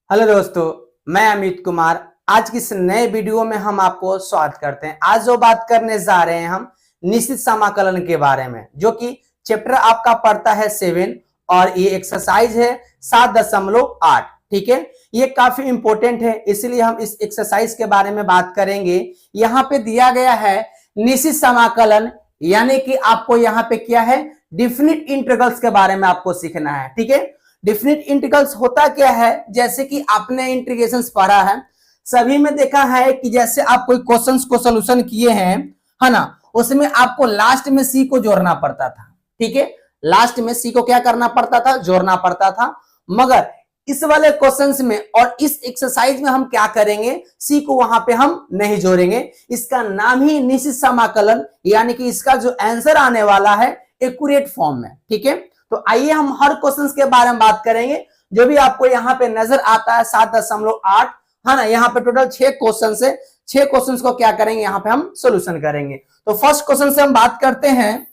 Hello दोस्तों, मैं अमित कुमार। आज की इस नए वीडियो में हम आपको स्वागत करते हैं। आज जो बात करने जा रहे हैं हम निश्चित समाकलन के बारे में, जो कि चैप्टर आपका पढ़ता है 7 और ये एक्सरसाइज है 7.8। ठीक है, ये काफी इंपॉर्टेंट है, इसलिए हम इस एक्सरसाइज के बारे में बात करेंगे। यहाँ पे दिया गया है निश्चित समाकलन, यानी कि आपको यहाँ पे क्या है, डिफिनिट इंटीग्रल्स के बारे में आपको सीखना है। ठीक है, डिफिनिट इंटीग्रल्स होता क्या है, जैसे कि आपने इंटीग्रेशंस पढ़ा है, सभी में देखा है कि जैसे आप कोई क्वेश्चंस को सॉल्यूशन किए हैं, है ना, उसमें आपको लास्ट में सी को जोड़ना पड़ता था। ठीक है, लास्ट में सी को क्या करना पड़ता था, जोड़ना पड़ता था। मगर इस वाले क्वेश्चंस में और इस एक्सरसाइज में हम क्या करेंगे, सी को वहां पे हम नहीं जोड़ेंगे। इसका नाम ही निश्चित समाकलन, यानी कि इसका जो आंसर आने वाला है एक्यूरेट फॉर्म में। ठीक है, तो आइए हम हर क्वेश्चन के बारे में बात करेंगे। जो भी आपको यहाँ पे नजर आता है 7.8, है ना, यहाँ पे टोटल 6 क्वेश्चन है। 6 क्वेश्चन को क्या करेंगे, यहाँ पे हम सोल्यूशन करेंगे। तो फर्स्ट क्वेश्चन से हम बात करते हैं।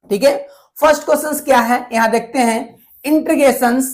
ठीक है, फर्स्ट क्वेश्चन क्या है, यहाँ देखते हैं इंटीग्रेशंस।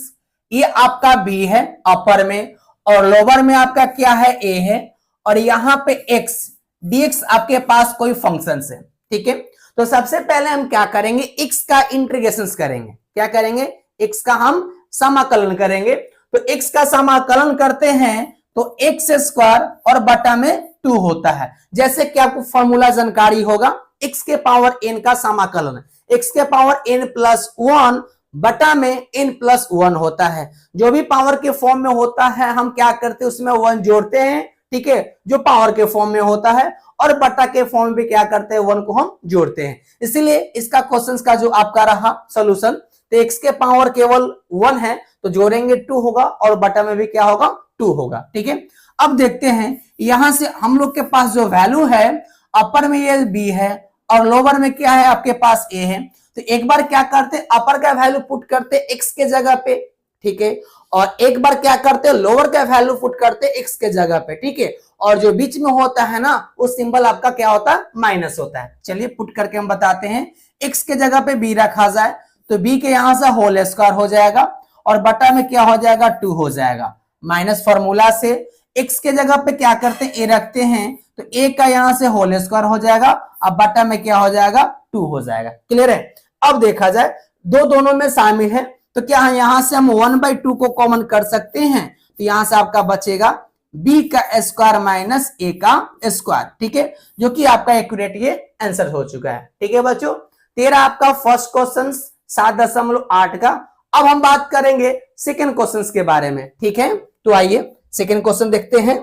ये आपका बी है अपर में, और लोअर में आपका क्या है, ए है, और यहाँ पे एक्स dx आपके पास कोई फंक्शन है। ठीक है, तो सबसे पहले हम क्या करेंगे, x का इंटीग्रेशन करेंगे। क्या करेंगे, x का हम समाकलन करेंगे। तो x का समाकलन करते हैं तो x स्क्वायर और बटा में 2 होता है। जैसे कि आपको फॉर्मूला जानकारी होगा, x के पावर n का समाकलन x के पावर n+1 बटा में n+1 होता है। जो भी पावर के फॉर्म में होता है हम क्या करते हैं, उसमें 1 जोड़ते हैं। ठीक है, जो पावर के फॉर्म में होता है, और बटा के फॉर्म में क्या करते हैं, 1 को हम जोड़ते हैं। इसलिए इसका क्वेश्चन का जो आपका रहा सॉल्यूशन, तो x के पावर केवल 1 है तो जोड़ेंगे 2 होगा, और बटा में भी क्या होगा, 2 होगा। ठीक है, अब देखते हैं यहां से हम लोग के पास जो वैल्यू है, अपर में ये b है और लोअर में क्या है आपके पास a है। तो एक बार क्या करते, अपर का वैल्यू पुट करते x के जगह पे। ठीक है, और एक बार क्या करते, लोअर का वैल्यू पुट करते x के जगह पे। ठीक है, और जो बीच में होता है ना, वो सिंबल आपका क्या होता है, माइनस होता है। चलिए पुट करके हम बताते हैं। x के जगह पे b रखा जाए तो b के यहां से होल स्क्वायर हो जाएगा, और बटा में क्या हो जाएगा, 2 हो जाएगा। माइनस फॉर्मूला से x के जगह पे क्या करते हैं, a रखते हैं, तो a का यहां से होल स्क्वायर हो जाएगा, अब बटा में क्या हो जाएगा, 2 हो जाएगा। क्लियर है। अब देखा जाए दोनों में शामिल है, तो क्या है, यहां से हम 1/2 को कॉमन कर सकते हैं। तो यहां से आपका बचेगा b का स्क्वायर माइनस a का स्क्वायर। ठीक है, जो कि आपका एक्यूरेट ये आंसर हो चुका है। ठीक है बच्चों, तेरा आपका फर्स्ट क्वेश्चन 7.8 का। अब हम बात करेंगे सेकेंड क्वेश्चन के बारे में। ठीक है, तो आइए सेकेंड क्वेश्चन देखते हैं।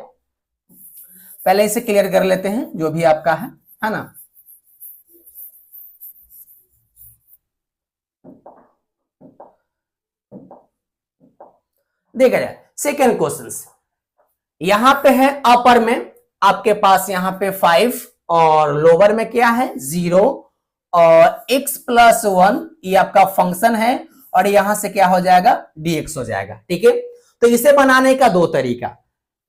पहले इसे क्लियर कर लेते हैं जो भी आपका है ना। देखा जाए सेकेंड क्वेश्चन, यहां पे है अपर में आपके पास यहाँ पे 5, और लोअर में क्या है 0, और x+1 ये आपका फंक्शन है, और यहां से क्या हो जाएगा, dx हो जाएगा। ठीक है, तो इसे बनाने का 2 तरीका,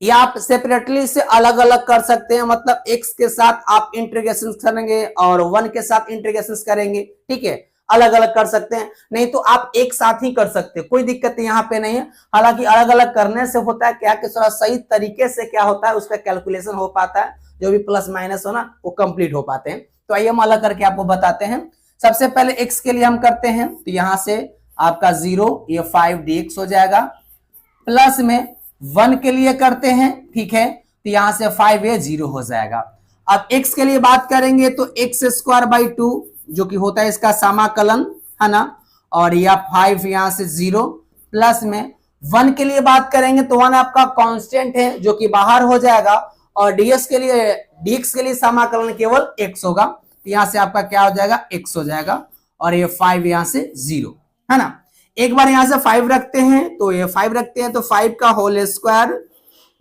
या आप सेपरेटली से अलग अलग कर सकते हैं, मतलब x के साथ आप इंटीग्रेशन करेंगे और 1 के साथ इंटीग्रेशन करेंगे। ठीक है, अलग अलग कर सकते हैं, नहीं तो आप एक साथ ही कर सकते हैं, कोई दिक्कत यहाँ पे नहीं है। हालांकि अलग अलग करने से होता है क्या, कि थोड़ा सही तरीके से क्या होता है, उसका कैलकुलेशन हो पाता है, जो भी प्लस माइनस हो ना वो कंप्लीट हो पाते हैं। तो आइए हम अलग करके आपको बताते हैं। सबसे पहले x के लिए हम करते हैं, तो यहां से आपका 0, ये 5 dx हो जाएगा, प्लस में 1 के लिए करते हैं। ठीक है, तो यहां से 5 ये 0 हो जाएगा। अब x के लिए बात करेंगे तो x²/2 जो कि होता है इसका समाकलन, है ना, और या 5 यहां से 0, प्लस में 1 के लिए बात करेंगे तो 1 आपका कांस्टेंट है जो कि बाहर हो जाएगा, और dx के लिए समाकलन केवल x होगा, तो यहां से आपका क्या हो जाएगा, x हो जाएगा, और ये 5 यहां से 0, है ना। एक बार यहां से 5 रखते हैं, तो ये 5 रखते हैं तो 5 का होल स्क्वायर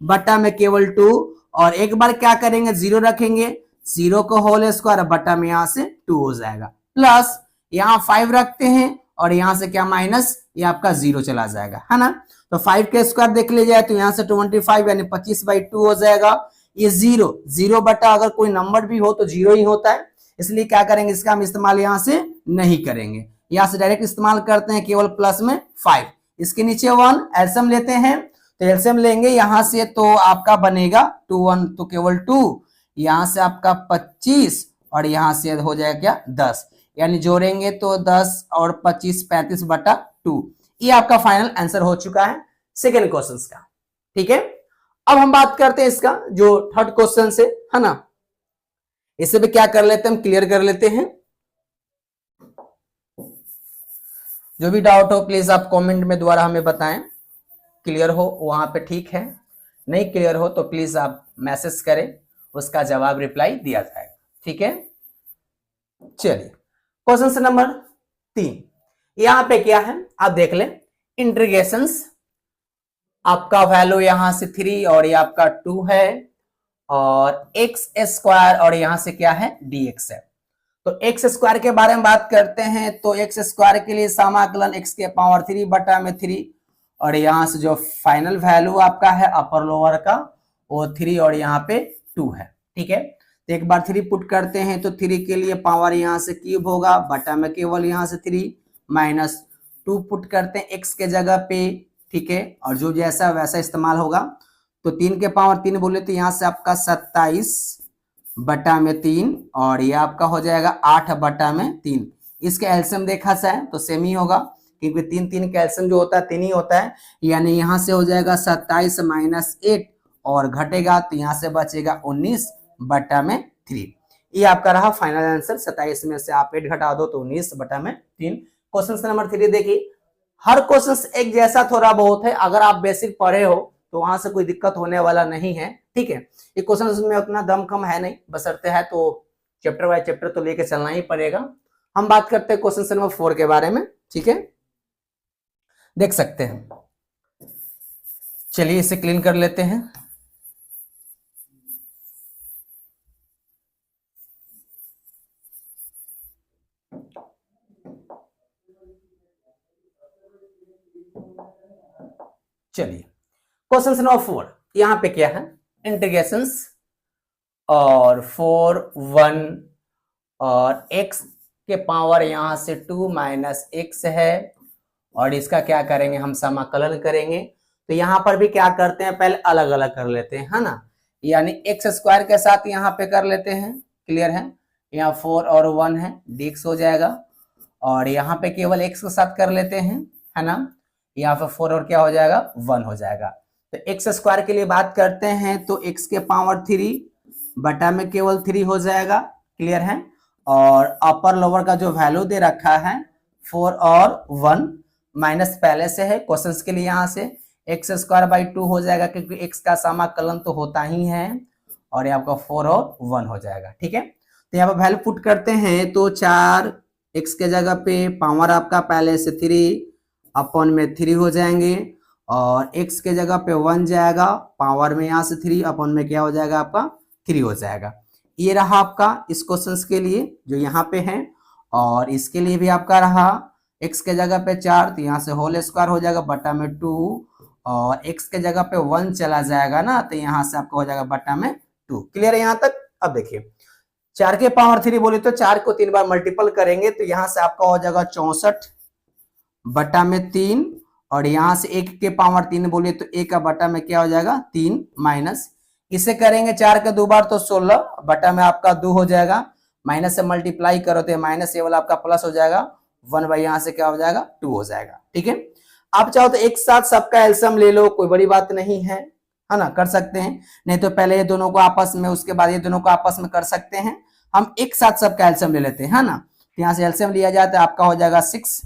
बटा में केवल 2, और एक बार क्या करेंगे 0 रखेंगे, 0 को होल स्क्वायर बटा में यहां से 2 हो जाएगा, प्लस यहां 5 रखते हैं और यहां से क्या माइनस, ये आपका 0 चला जाएगा, है ना। तो 5 के स्क्वायर देख लीजिए तो यहां से 25 यानी 25/2 हो जाएगा। ये 0 बटा अगर कोई नंबर भी हो तो 0 ही होता है, इसलिए क्या करेंगे, इसका हम इस्तेमाल यहां से नहीं करेंगे, यहां से डायरेक्ट इस्तेमाल करते हैं केवल प्लस में 5, इसके नीचे 1 एलसीएम लेते हैं तो एलसीएम लेंगे यहां से तो आपका बनेगा 2 1 तो केवल 2, यहां से आपका 25 और यहां से हो जाएगा क्या 10, यानी जोड़ेंगे तो 10 और 25 35/2। ये आपका फाइनल आंसर हो चुका है सेकेंड क्वेश्चन का। ठीक है, अब हम बात करते हैं इसका जो थर्ड क्वेश्चन से, है ना। इसे भी क्या कर लेते हैं, हम क्लियर कर लेते हैं। जो भी डाउट हो प्लीज आप कमेंट में द्वारा हमें बताएं, क्लियर हो वहां पे ठीक है, नहीं क्लियर हो तो प्लीज आप मैसेज करें, उसका जवाब रिप्लाई दिया जाएगा। ठीक है, चलिए क्वेश्चन नंबर 3, यहां पे क्या है आप देख लें। इंटीग्रेशंस आपका वैल्यू यहां से 3 और ये आपका 2 है, और एक्स स्क्वायर और यहां से क्या है dx है। तो एक्स स्क्वायर के बारे में बात करते हैं तो एक्स स्क्वायर के लिए समाकलन x के पावर 3/3, और यहां से जो फाइनल वैल्यू आपका है अपर लोअर का वो 3 और यहाँ पे 2 है। ठीक है, तो एक बार 3 पुट करते हैं तो 3 के लिए पावर यहां से क्यूब होगा, बटा में केवल यहां से 3 माइनस 2 पुट करते हैं x के जगह पे। ठीक है, और जो जैसा वैसा इस्तेमाल होगा, तो 3 के पावर 3 बोले तो यहाँ से आपका 27/3 और ये आपका हो जाएगा 8/3। इसका एलसीएम देखा जाए तो सेम ही होगा, क्योंकि 3 3 का एलसीएम जो होता है 3 ही होता है, यानी यहाँ से हो जाएगा 27 माइनस 8 और घटेगा तो यहाँ से बचेगा 19/3। ये आपका रहा फाइनल आंसर। 27 में से आप 8 घटा दो तो 19/3। क्वेश्चन नंबर 3 देखिए, हर क्वेश्चन एक जैसा थोड़ा बहुत है, अगर आप बेसिक पढ़े हो तो वहां से कोई दिक्कत होने वाला नहीं है। ठीक है, ये क्वेश्चन में उतना दम कम है नहीं, बशर्ते है तो चैप्टर बाय चैप्टर तो लेके चलना ही पड़ेगा। हम बात करते हैं क्वेश्चन नंबर 4 के बारे में। ठीक है, देख सकते हैं, चलिए इसे क्लीन कर लेते हैं। चलिए क्वेश्चन नंबर 4, यहां पे क्या है, इंटीग्रेशंस और 4 1 और x के पावर यहां से 2 माइनस x है, और इसका क्या करेंगे हम समाकलन करेंगे। तो यहां पर भी क्या करते हैं, पहले अलग अलग कर लेते हैं, है ना, यानी एक्स स्क्वायर के साथ यहाँ पे कर लेते हैं, क्लियर है, यहाँ 4 और 1 है dx हो जाएगा, और यहाँ पे केवल x के साथ कर लेते हैं, है ना, यहाँ पे 4 और क्या हो जाएगा 1 हो जाएगा। तो एक्स स्क्वायर के लिए बात करते हैं तो x के पावर 3 बटा में केवल 3 हो जाएगा, क्लियर है, और अपर लोअर का जो वैल्यू दे रखा है 4 और 1 माइनस पहले से है क्वेश्चंस के लिए, यहाँ से एक्स स्क्वायर बाई 2 हो जाएगा, क्योंकि x का समाकलन तो होता ही है, और ये आपका 4 और 1 हो जाएगा। ठीक है, तो यहाँ पर वैल्यू पुट करते हैं तो 4 x के जगह पे पावर आपका पहले से 3 अपॉन में 3 हो जाएंगे, और x के जगह पे 1 जाएगा, पावर में यहाँ से 3 अपॉन में क्या हो जाएगा आपका 3 हो जाएगा। ये रहा आपका इस क्वेश्चन के लिए जो यहाँ पे है, और इसके लिए भी आपका रहा x के जगह पे 4 तो यहाँ से होल स्क्वायर हो जाएगा बटा में 2, और x के जगह पे 1 चला जाएगा ना, तो यहाँ से आपका हो जाएगा बटा में 2। क्लियर है यहाँ तक। अब देखिए 4 के पावर 3 बोले तो 4 को 3 बार मल्टीपल करेंगे तो यहाँ से आपका हो जाएगा 64/3, और यहाँ से 1 के पावर 3 बोले तो 1 का बटा में क्या हो जाएगा 3 माइनस, इसे करेंगे 4 के 2 बार तो 16 बटा में आपका 2 हो जाएगा, माइनस से मल्टीप्लाई करो तो माइनस ये वाला आपका प्लस हो जाएगा, 1 बाई यहाँ से क्या हो जाएगा 2 हो जाएगा। ठीक है, आप चाहो तो एक साथ सबका एलसीएम ले लो, कोई बड़ी बात नहीं है ना, कर सकते हैं, नहीं तो पहले ये दोनों को आपस में उसके बाद ये दोनों को आपस में कर सकते हैं। हम एक साथ सबका एलसीएम ले लेते हैं, है ना, तो यहाँ से एलसीएम लिया जाए तो आपका हो जाएगा 6,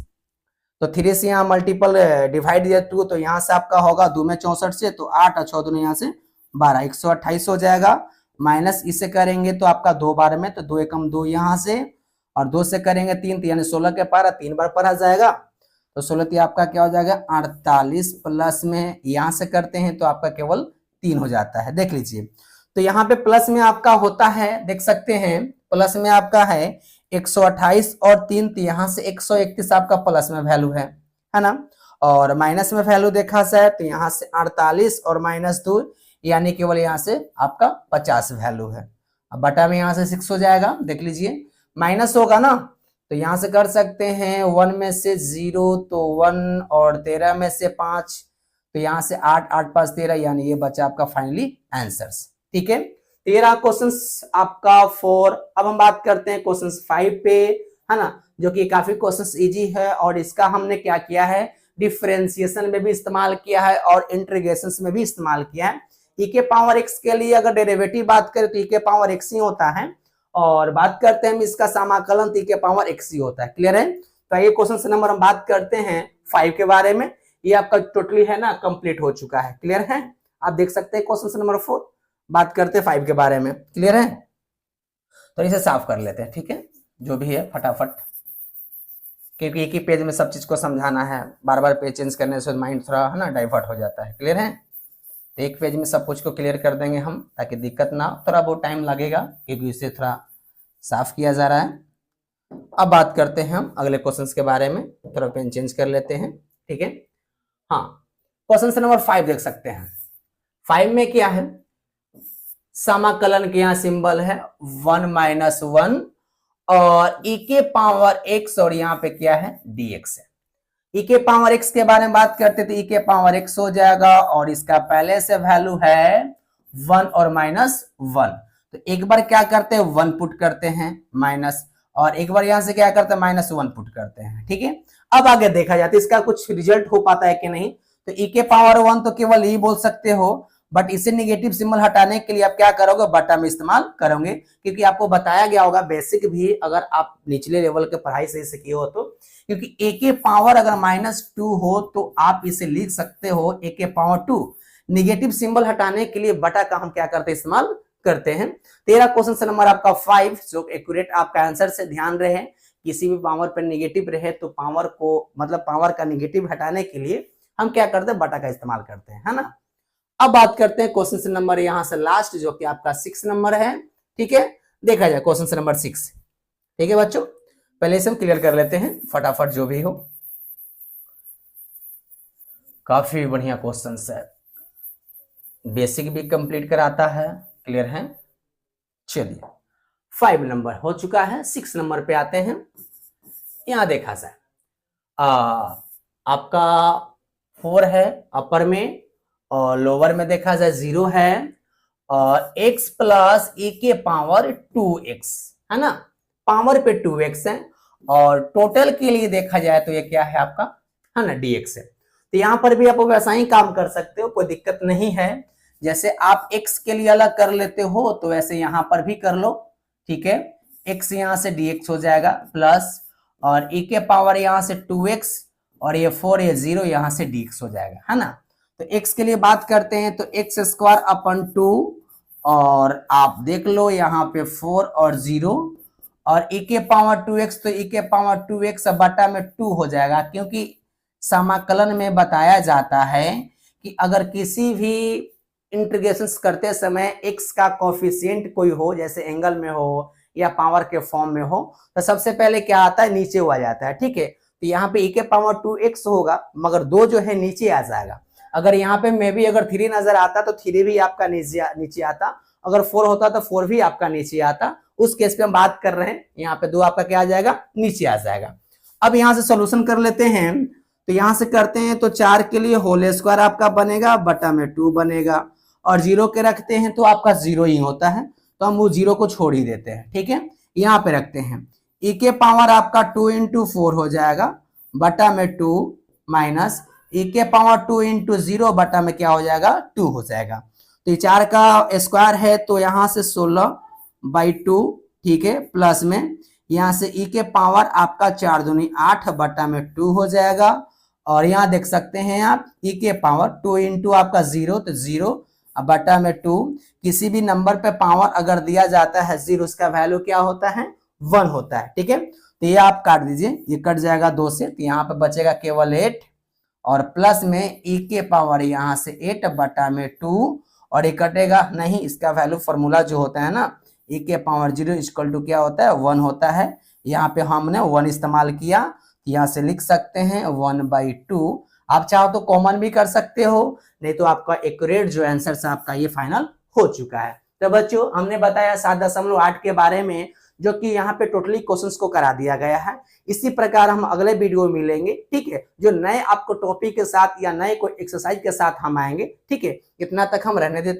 तो 3 से यहाँ मल्टीपल डिवाइड दिया 2, तो यहाँ से आपका होगा 2 में 64 से तो 8 और 6 दोनों यहाँ से 12 128 हो जाएगा, माइनस इसे करेंगे तो आपका 2 बार में तो 2 एकम 2 यहाँ से, और 2 से करेंगे 3 तो यानी 16 के पारा 3 बार पढ़ा जाएगा, तो 16 आपका क्या हो जाएगा 48, प्लस में यहाँ से करते हैं तो आपका केवल 3 हो जाता है। देख लीजिए, तो यहाँ पे प्लस में आपका होता है, देख सकते हैं प्लस में आपका है 128 और 3, तो यहाँ से 131 आपका प्लस में वैल्यू है ना, और माइनस में वैल्यू देखा जाए तो यहाँ से 48 और माइनस 2 यानी केवल यहाँ से आपका 50 वैल्यू है। अब बटा में यहाँ से 6 हो जाएगा, देख लीजिए माइनस होगा ना, तो यहाँ से कर सकते हैं 1 में से 0 तो 1 और 13 में से 5 तो यहाँ से 8 8 5 13 यानी ये बचा आपका फाइनली आंसर्स। ठीक है, 13 क्वेश्चंस आपका 4। अब हम बात करते हैं क्वेश्चन 5 पे, है ना, जो कि काफी क्वेश्चंस इजी है और इसका हमने क्या किया है, डिफरेंशिएशन में भी इस्तेमाल किया है और इंटीग्रेशंस में भी इस्तेमाल किया है। e के पावर x के लिए अगर डेरिवेटिव बात करें तो e के पावर x ही होता है, और बात करते हैं हम इसका समाकलन तो e के पावर x ही होता है। क्लियर है? तो ये क्वेश्चन नंबर हम बात करते हैं 5 के बारे में। ये आपका टोटली है ना कंप्लीट हो चुका है। क्लियर है? आप देख सकते हैं क्वेश्चन नंबर 4, बात करते हैं 5 के बारे में। क्लियर है? तो इसे साफ कर लेते हैं। ठीक है, जो भी है फटाफट, क्योंकि एक ही पेज में सब चीज को समझाना है, बार बार पेज चेंज करने से माइंड थोड़ा है ना डाइवर्ट हो जाता है। क्लियर है? तो एक पेज में सब कुछ को क्लियर कर देंगे हम, ताकि दिक्कत ना हो। थोड़ा बहुत टाइम लगेगा क्योंकि इसे थोड़ा साफ किया जा रहा है। अब बात करते हैं हम अगले क्वेश्चंस के बारे में, थोड़ा पेन चेंज कर लेते हैं। ठीक है, हाँ, क्वेश्चन नंबर 5 देख सकते हैं। 5 में क्या है, समाकलन के यहाँ सिंबल है 1 - 1 और e के पावर x, और यहाँ पे क्या है dx है। e के पावर x के बारे में बात करते तो e के पावर x हो जाएगा, और इसका पहले से वैल्यू है 1 और -1। तो एक बार क्या करते हैं 1 पुट करते हैं माइनस, और एक बार यहां से क्या करते हैं -1 पुट करते हैं। ठीक है, अब आगे देखा जाता है इसका कुछ रिजल्ट हो पाता है कि नहीं। तो e के पावर 1 तो केवल e बोल सकते हो, बट इसे निगेटिव सिंबल हटाने के लिए आप क्या करोगे, बटा में इस्तेमाल करोगे, क्योंकि आपको बताया गया होगा बेसिक भी, अगर आप निचले लेवल के पढ़ाई सही से किए हो तो, क्योंकि a के पावर अगर -2 हो तो आप इसे लिख सकते हो a के पावर 2। निगेटिव सिंबल हटाने के लिए बटा का हम क्या करते हैं, इस्तेमाल करते हैं। 13 क्वेश्चन नंबर आपका 5 जो एक्यूरेट आपका आंसर से ध्यान रहे, किसी भी पावर पर निगेटिव रहे तो पावर को, मतलब पावर का निगेटिव हटाने के लिए हम क्या करते हैं, बटा का इस्तेमाल करते हैं, है ना। अब बात करते हैं क्वेश्चन नंबर यहां से लास्ट, जो कि आपका 6 नंबर है। ठीक है, देखा जाए क्वेश्चन नंबर 6। ठीक है बच्चों, पहले से हम क्लियर कर लेते हैं फटाफट, जो भी हो। काफी बढ़िया क्वेश्चन है, बेसिक भी कंप्लीट कराता है। क्लियर है? चलिए, 5 नंबर हो चुका है, 6 नंबर पे आते हैं। यहां देखा जाए आपका 4 है अपर में, और लोअर में देखा जाए 0 है, और x प्लस e के पावर 2x, है ना, पावर पे 2x है, और टोटल के लिए देखा जाए तो ये क्या है आपका, है ना, dx है। तो यहां पर भी आप वैसा ही काम कर सकते हो, कोई दिक्कत नहीं है। जैसे आप x के लिए अलग कर लेते हो तो वैसे यहां पर भी कर लो। ठीक है, x यहां से dx हो जाएगा प्लस, और e के पावर यहां से 2x, और ये 4 ये 0 यहां से dx हो जाएगा, है ना। तो x के लिए बात करते हैं तो x²/2, और आप देख लो यहाँ पे 4 और 0, और e के पावर 2x, तो e के पावर 2x बटा में 2 हो जाएगा, क्योंकि समाकलन में बताया जाता है कि अगर किसी भी इंटीग्रेशन करते समय x का कोफिशिएंट कोई हो, जैसे एंगल में हो या पावर के फॉर्म में हो, तो सबसे पहले क्या आता है, नीचे हुआ जाता है। ठीक है, तो यहाँ पे e के पावर 2x होगा, मगर 2 जो है नीचे आ जाएगा। अगर यहाँ पे मे भी अगर 3 नजर आता तो 3 भी आपका नीचे आता, अगर 4 होता तो 4 भी आपका नीचे आता। उस केस पे हम बात कर रहे हैं, यहाँ पे 2 आपका क्या आ जाएगा, नीचे आ जाएगा। अब यहाँ से सोल्यूशन कर लेते हैं, तो यहाँ से करते हैं तो 4 के लिए होल स्क्वायर आपका बनेगा, बटा में 2 बनेगा, और 0 के रखते हैं तो आपका 0 ही होता है, तो हम वो 0 को छोड़ ही देते हैं। ठीक है, यहाँ पे रखते हैं e के पावर आपका 2 × 4 हो जाएगा, बटा में 2 माइनस e के पावर 2 × 0 बटा में क्या हो जाएगा, 2 हो जाएगा। तो ये 4 का स्क्वायर है तो यहाँ से 16/2, ठीक है, प्लस में यहाँ से e के पावर आपका 4 दूनी 8 बटा में 2 हो जाएगा, और यहाँ देख सकते हैं आप e के पावर 2 × आपका 0 तो 0 बटा में 2। किसी भी नंबर पे पावर अगर दिया जाता है 0, उसका वैल्यू क्या होता है, 1 होता है। ठीक है, तो ये आप काट दीजिए, ये कट जाएगा 2 से, तो यहाँ पे बचेगा केवल 8, और प्लस में e के पावर यहाँ से 8 बटा में 2, और ये कटेगा नहीं, इसका वैल्यू फॉर्मूला जो होता है ना, e के पावर 0 = क्या होता है, 1 होता है। यहाँ पे हमने 1 इस्तेमाल किया, यहाँ से लिख सकते हैं 1/2। आप चाहो तो कॉमन भी कर सकते हो, नहीं तो आपका एक्यूरेट जो आंसर आपका ये फाइनल हो चुका है। तो बच्चों हमने बताया 7.8 के बारे में, जो कि यहाँ पे टोटली क्वेश्चंस को करा दिया गया है। इसी प्रकार हम अगले वीडियो में मिलेंगे, ठीक है, जो नए आपको टॉपिक के साथ या नए कोई एक्सरसाइज के साथ हम आएंगे, ठीक है। इतना तक हम रहने देते हैं।